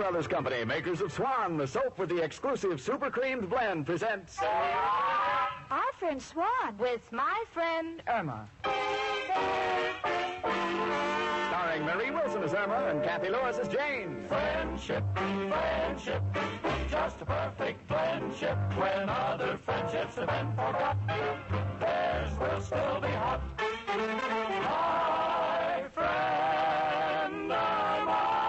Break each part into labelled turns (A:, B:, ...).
A: Brothers Company, makers of Swan, the soap with the exclusive super creamed blend, presents...
B: Our friend Swan.
C: With my friend Irma.
A: Starring Marie Wilson as Irma and Kathy Lewis as Jane.
D: Friendship, friendship, just a perfect friendship. When other friendships have been forgot, theirs will still be hot. My friend Irma.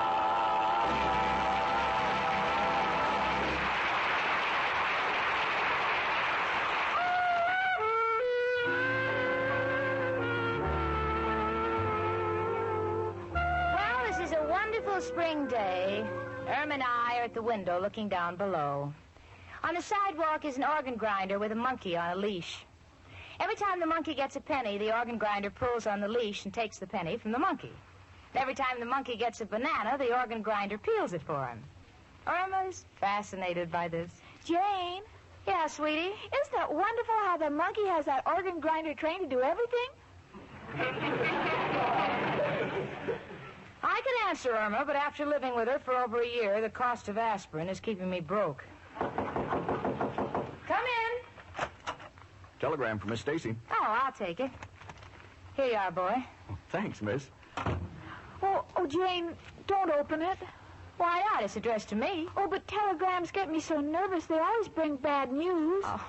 C: Well, this is a wonderful spring day. Irma and I are at the window looking down below. On the sidewalk is an organ grinder with a monkey on a leash. Every time the monkey gets a penny, the organ grinder pulls on the leash and takes the penny from the monkey. And every time the monkey gets a banana, the organ grinder peels it for him. Irma's fascinated by this.
B: Jane,
C: Yeah, sweetie?
B: isn't it wonderful how the monkey has that organ grinder trained to do everything?
C: I can answer Irma, but after living with her for over a year, the cost of aspirin is keeping me broke. Come in.
A: Telegram from Miss Stacy.
C: Oh, I'll take it. Here you are, boy.
A: Oh, thanks, miss.
B: Oh, Jane, don't open it.
C: Why not? It's addressed to me.
B: Oh, but telegrams get me so nervous. They always bring bad news.
C: Oh,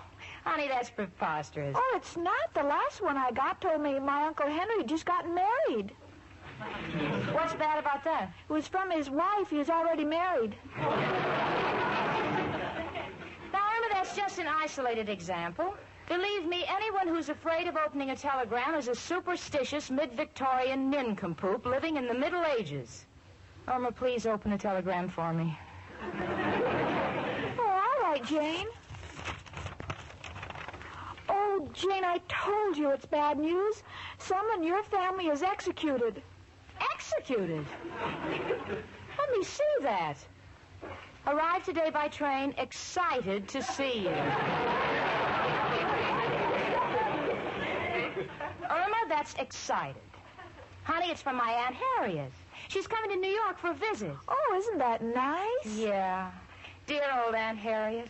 C: honey, that's preposterous.
B: Oh, it's not. The last one I got told me my Uncle Henry had just gotten married.
C: What's bad about that?
B: It was from his wife. He was already married.
C: Now, Irma, that's just an isolated example. Believe me, anyone who's afraid of opening a telegram is a superstitious mid-Victorian nincompoop living in the Middle Ages. Irma, please open a telegram for me.
B: Oh, all right, Jane. Oh, Jane, I told you it's bad news. Someone in your family is executed.
C: Executed? Let me see that. Arrived today by train, excited to see you. Irma, that's excited. Honey, it's from my Aunt Harriet. She's coming to New York for a visit.
B: Oh, isn't that nice?
C: Yeah. Dear old Aunt Harriet.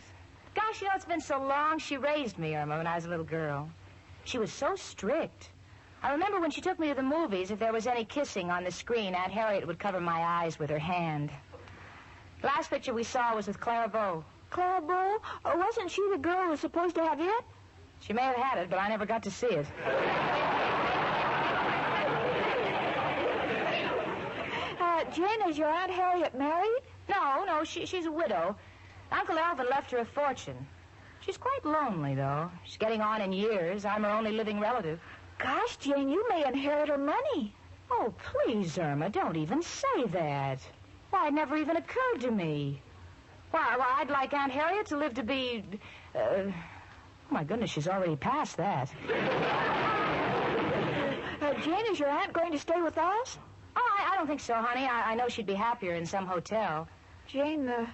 C: Gosh, you know, it's been so long. She raised me, Irma, when I was a little girl. She was so strict. I remember when she took me to the movies, if there was any kissing on the screen, Aunt Harriet would cover my eyes with her hand. The last picture we saw was with Clara Bow.
B: Clara Bow? Wasn't she the girl who was supposed to have it?
C: She may have had it, but I never got to see it.
B: Jane, is your Aunt Harriet married?
C: No, she's a widow. Uncle Alvin left her a fortune. She's quite lonely, though. She's getting on in years. I'm her only living relative.
B: Gosh, Jane, you may inherit her money.
C: Oh, please, Irma, don't even say that. Why, it never even occurred to me. Why, I'd like Aunt Harriet to live to be... oh, my goodness, she's already past that.
B: Jane, is your aunt going to stay with us?
C: Oh, I don't think so, honey. I know she'd be happier in some hotel.
B: Jane, the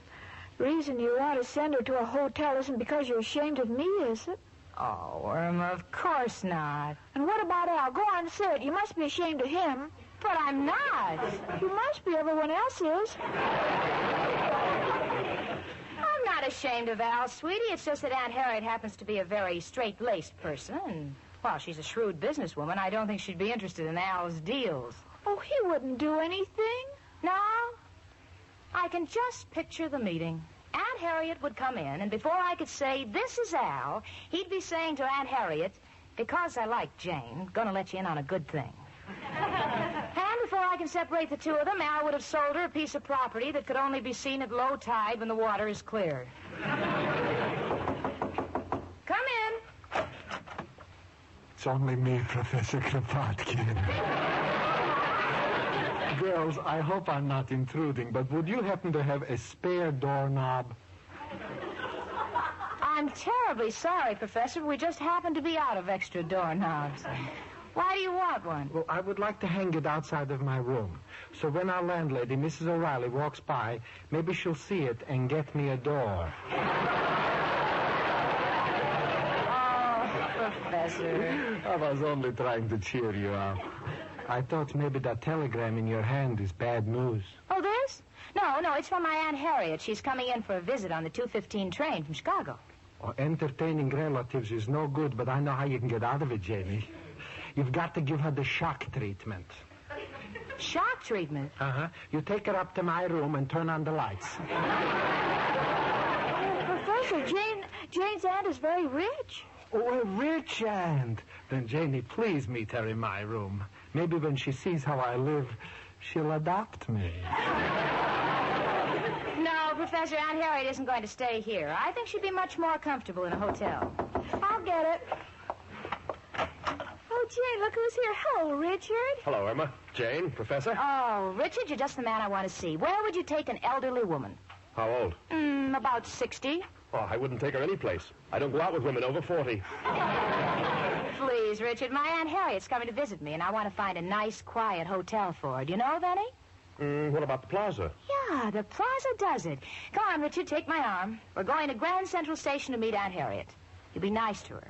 B: reason you want to send her to a hotel isn't because you're ashamed of me, is it?
C: Oh, Irma, of course not.
B: And what about Al? Go on, say it. You must be ashamed of him.
C: But I'm not.
B: You must be. Everyone else is.
C: I'm not ashamed of Al, sweetie. It's just that Aunt Harriet happens to be a very straight-laced person. And, well, she's a shrewd businesswoman. I don't think she'd be interested in Al's deals.
B: Oh, he wouldn't do anything.
C: No? I can just picture the meeting. Aunt Harriet would come in, and before I could say, "This is Al," he'd be saying to Aunt Harriet, "Because I like Jane, gonna let you in on a good thing." And before I can separate the two of them, Al would have sold her a piece of property that could only be seen at low tide when the water is clear. Come in.
E: It's only me, Professor Kropotkin. Girls, I hope I'm not intruding, but would you happen to have a spare doorknob?
C: I'm terribly sorry, Professor. We just happen to be out of extra doorknobs. Why do you want one?
E: Well, I would like to hang it outside of my room. So when our landlady, Mrs. O'Reilly, walks by, maybe she'll see it and get me a door.
C: Professor.
E: I was only trying to cheer you up. I thought maybe that telegram in your hand is bad news.
C: Oh, this? No, no, it's from my Aunt Harriet. She's coming in for a visit on the 2:15 train from Chicago.
E: Oh, entertaining relatives is no good, but I know how you can get out of it, Janie. You've got to give her the shock treatment.
C: Shock treatment?
E: Uh-huh. You take her up to my room and turn on the lights.
B: Professor, Jane's aunt is very rich.
E: Oh, a rich aunt. Then, Janie, please meet her in my room. Maybe when she sees how I live, she'll adopt me.
C: No, Professor, Aunt Harriet isn't going to stay here. I think she'd be much more comfortable in a hotel.
B: I'll get it. Oh, Jane, look who's here. Hello, Richard.
A: Hello, Irma. Jane, Professor.
C: Oh, Richard, you're just the man I want to see. Where would you take an elderly woman?
A: How old?
C: About 60.
A: Oh, I wouldn't take her any place. I don't go out with women over 40.
C: Please, Richard, my Aunt Harriet's coming to visit me, and I want to find a nice, quiet hotel for her. Do you know of any?
A: What about the plaza?
C: Yeah, the plaza does it. Come on, Richard, take my arm. We're going to Grand Central Station to meet Aunt Harriet. You be nice to her.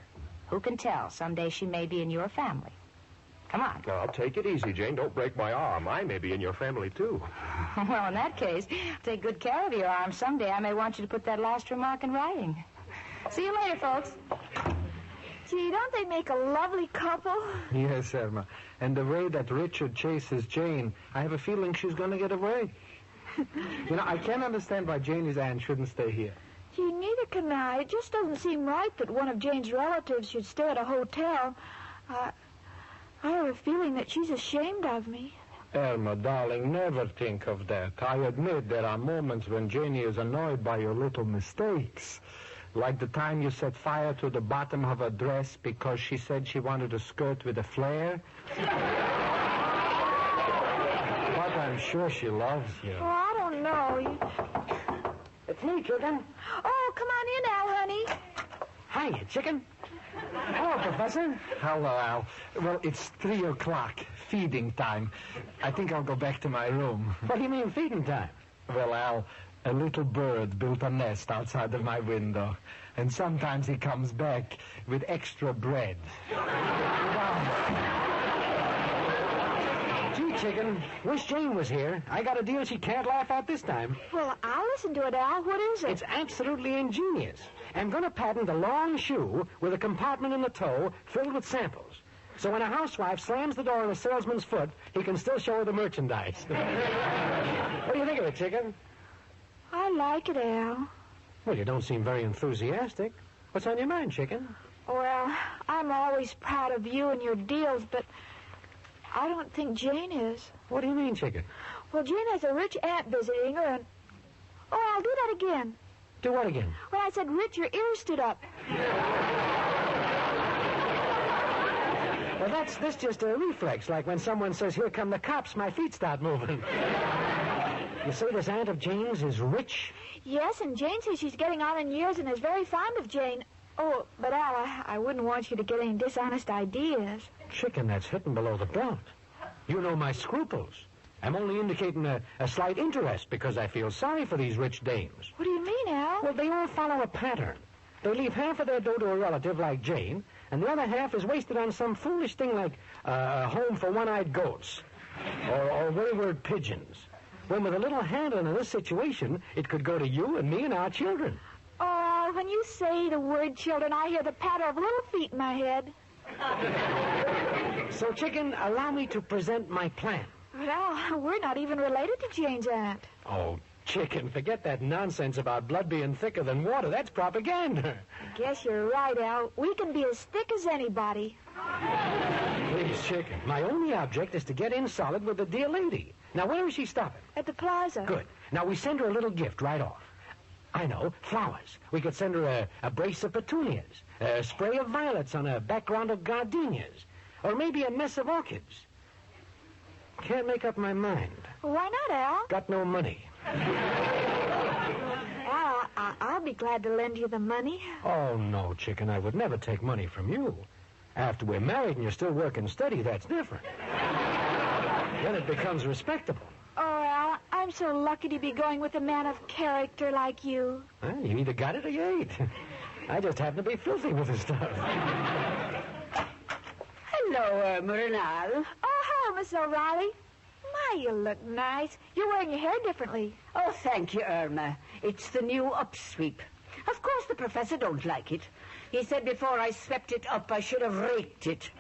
C: Who can tell? Someday she may be in your family. Come on.
A: Now, take it easy, Jane. Don't break my arm. I may be in your family, too.
C: Well, in that case, take good care of your arm. Someday I may want you to put that last remark in writing. See you later, folks.
B: Gee, don't they make a lovely couple?
E: Yes, Irma. And the way that Richard chases Jane, I have a feeling she's going to get away. You know, I can't understand why Janie's aunt shouldn't stay here.
B: Gee, neither can I. It just doesn't seem right that one of Jane's relatives should stay at a hotel. I have a feeling that she's ashamed of me.
E: Irma, darling, never think of that. I admit there are moments when Janie is annoyed by your little mistakes. Like the time you set fire to the bottom of her dress because she said she wanted a skirt with a flare. But I'm sure she loves you.
B: Oh, I don't know.
F: It's me, chicken.
B: Oh, come on in, Al, honey.
F: Hiya, chicken. Hello, Professor.
E: Hello, Al. Well, it's 3 o'clock, feeding time. I think I'll go back to my room.
F: What do you mean feeding time?
E: Well, Al, a little bird built a nest outside of my window, and sometimes he comes back with extra bread.
F: Gee, chicken, wish Jane was here. I got a deal she can't laugh at this time.
B: Well, I'll listen to it, Al. What is it?
F: It's absolutely ingenious. I'm going to patent a long shoe with a compartment in the toe filled with samples. So when a housewife slams the door on a salesman's foot, he can still show her the merchandise. What do you think of it, chicken?
B: I like it, Al.
F: Well, you don't seem very enthusiastic. What's on your mind, chicken?
B: Well, I'm always proud of you and your deals, but I don't think Jane is.
F: What do you mean, chicken?
B: Well, Jane has a rich aunt visiting her, and... Oh, I'll do that again.
F: Do what again?
B: When I said rich, your ears stood up.
F: Well, that's just a reflex, like when someone says, "Here come the cops," my feet start moving. You say this aunt of Jane's is rich?
B: Yes, and Jane says she's getting on in years and is very fond of Jane. Oh, but Al, I wouldn't want you to get any dishonest ideas.
F: Chicken, that's hitting below the belt. You know my scruples. I'm only indicating a slight interest because I feel sorry for these rich dames.
B: What do you mean, Al?
F: Well, they all follow a pattern. They leave half of their dough to a relative like Jane, and the other half is wasted on some foolish thing like a home for one-eyed goats or wayward pigeons. When with a little handling in this situation, it could go to you and me and our children.
B: Oh, when you say the word children, I hear the patter of little feet in my head.
F: So, chicken, allow me to present my plan.
B: But Al, we're not even related to Jane's aunt.
F: Oh, chicken, forget that nonsense about blood being thicker than water. That's propaganda.
B: I guess you're right, Al. We can be as thick as anybody.
F: Please, chicken, my only object is to get in solid with the dear lady. Now, where is she stopping?
B: At the plaza.
F: Good. Now, we send her a little gift right off. I know, flowers. We could send her a brace of petunias, a spray of violets on a background of gardenias, or maybe a mess of orchids. Can't make up my mind.
B: Why not, Al?
F: Got no money.
B: Al, I'll be glad to lend you the money.
F: Oh, no, chicken, I would never take money from you. After we're married and you're still working steady, that's different. Then it becomes respectable.
B: Oh, Al, I'm so lucky to be going with a man of character like you.
F: Well, you either got it or you ain't. I just happen to be filthy with the stuff.
G: Hello, Irma and Al.
B: Oh, hello, Miss O'Reilly. My, My, you look nice. You're wearing your hair differently.
G: Oh, thank you, Irma. It's the new upsweep. Of course the professor don't like it. He said before I swept it up, I should have raked it.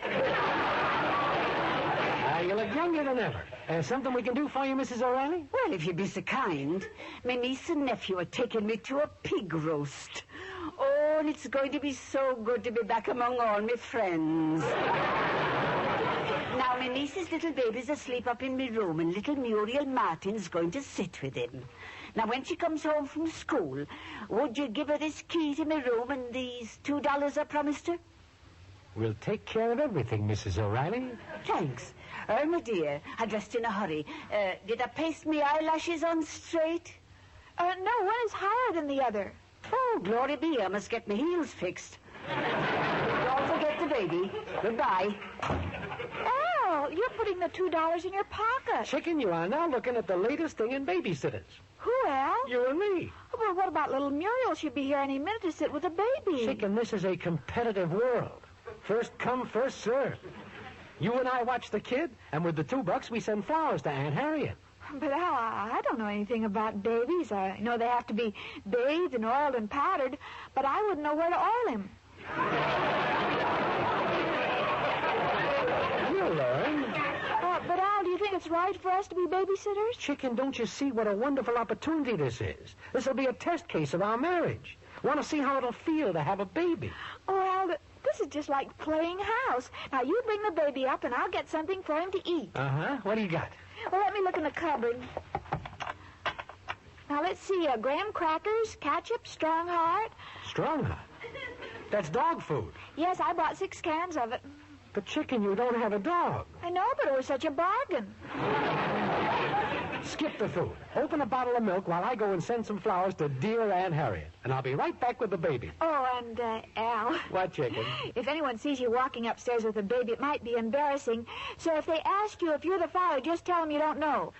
F: You look younger than ever. Something we can do for you, Mrs. O'Reilly?
G: Well, if you'd be so kind. My niece and nephew are taking me to a pig roast. Oh, and it's going to be so good to be back among all my friends. Now, my niece's little baby's asleep up in my room, and little Muriel Martin's going to sit with him. Now, when she comes home from school, would you give her this key to my room and these $2 I promised her?
F: We'll take care of everything, Mrs. O'Reilly.
G: Thanks. Irma, dear, I dressed in a hurry. Did I paste my eyelashes on straight?
B: No, one is higher than the other.
G: Oh, glory be, I must get my heels fixed. Don't forget the baby. Goodbye.
B: Al, you're putting the $2 in your pocket.
F: Chicken, you are now looking at the latest thing in babysitters.
B: Who, Al?
F: You and me.
B: Well, what about little Muriel? She'll be here any minute to sit with a baby.
F: Chicken, this is a competitive world. First come, first served. You and I watch the kid, and with the $2, we send flowers to Aunt Harriet.
B: But, Al, I don't know anything about babies. I know they have to be bathed and oiled and powdered, but I wouldn't know where to oil him.
F: You'll learn.
B: But, Al, do you think it's right for us to be babysitters?
F: Chicken, don't you see what a wonderful opportunity this is? This will be a test case of our marriage. Want to see how it'll feel to have a baby.
B: Oh, Al, this is just like playing house. Now, you bring the baby up, and I'll get something for him to eat.
F: Uh-huh. What do you got?
B: Well, let me look in the cupboard. Now, let's see. Graham crackers, ketchup, Strong Heart.
F: Strong Heart? That's dog food.
B: Yes, I bought 6 cans of it.
F: But, Chicken, you don't have a dog.
B: I know, but it was such a bargain.
F: Skip the food. Open a bottle of milk while I go and send some flowers to dear Aunt Harriet. And I'll be right back with the baby.
B: Oh, and, Al.
F: What, Chicken?
B: If anyone sees you walking upstairs with a baby, it might be embarrassing. So if they ask you if you're the father, just tell them you don't know.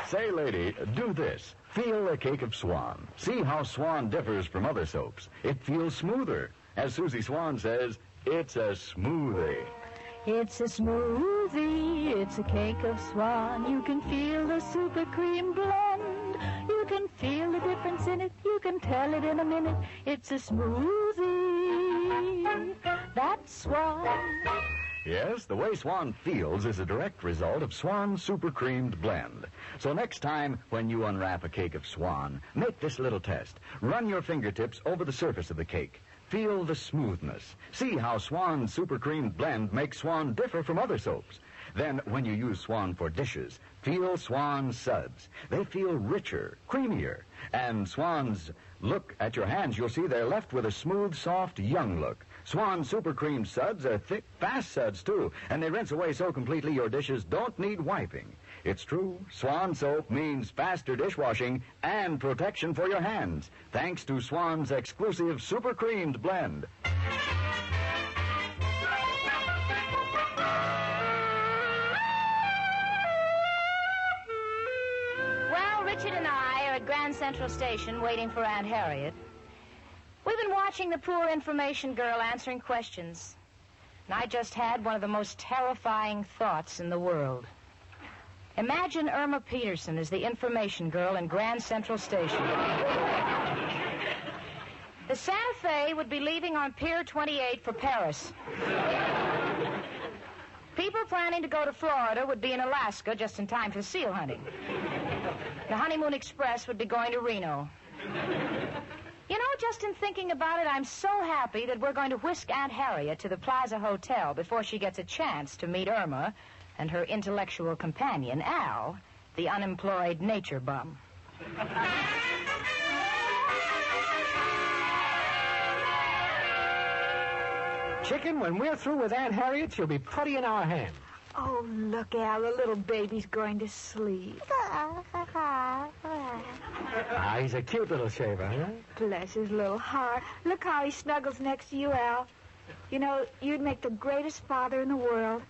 A: Say, lady, do this. Feel a cake of Swan. See how Swan differs from other soaps. It feels smoother. As Susie Swan says, it's a smoothie.
H: It's a smoothie, it's a cake of Swan. You can feel the super cream blend. You can feel the difference in it. You can tell it in a minute. It's a smoothie. That's Swan.
A: Yes, the way Swan feels is a direct result of Swan's super creamed blend. So next time when you unwrap a cake of Swan, make this little test. Run your fingertips over the surface of the cake. Feel the smoothness. See how Swan's super creamed blend makes Swan differ from other soaps. Then, when you use Swan for dishes, feel Swan's suds. They feel richer, creamier. And Swan's, look at your hands. You'll see they're left with a smooth, soft, young look. Swan Super Cream suds are thick, fast suds, too, and they rinse away so completely your dishes don't need wiping. It's true. Swan soap means faster dishwashing and protection for your hands, thanks to Swan's exclusive Super Creamed blend.
C: Well, Richard and I are at Grand Central Station waiting for Aunt Harriet. We've been watching the poor information girl answering questions. And I just had one of the most terrifying thoughts in the world. Imagine Irma Peterson as the information girl in Grand Central Station. The Santa Fe would be leaving on Pier 28 for Paris. People planning to go to Florida would be in Alaska just in time for seal hunting. The Honeymoon Express would be going to Reno. You know, just in thinking about it, I'm so happy that we're going to whisk Aunt Harriet to the Plaza Hotel before she gets a chance to meet Irma and her intellectual companion, Al, the unemployed nature bum.
F: Chicken, when we're through with Aunt Harriet, she'll be putty in our hand.
B: Oh, look, Al, the little baby's going to sleep.
F: Ah, he's a cute little shaver, huh?
B: Bless his little heart. Look how he snuggles next to you, Al. You know, you'd make the greatest father in the world.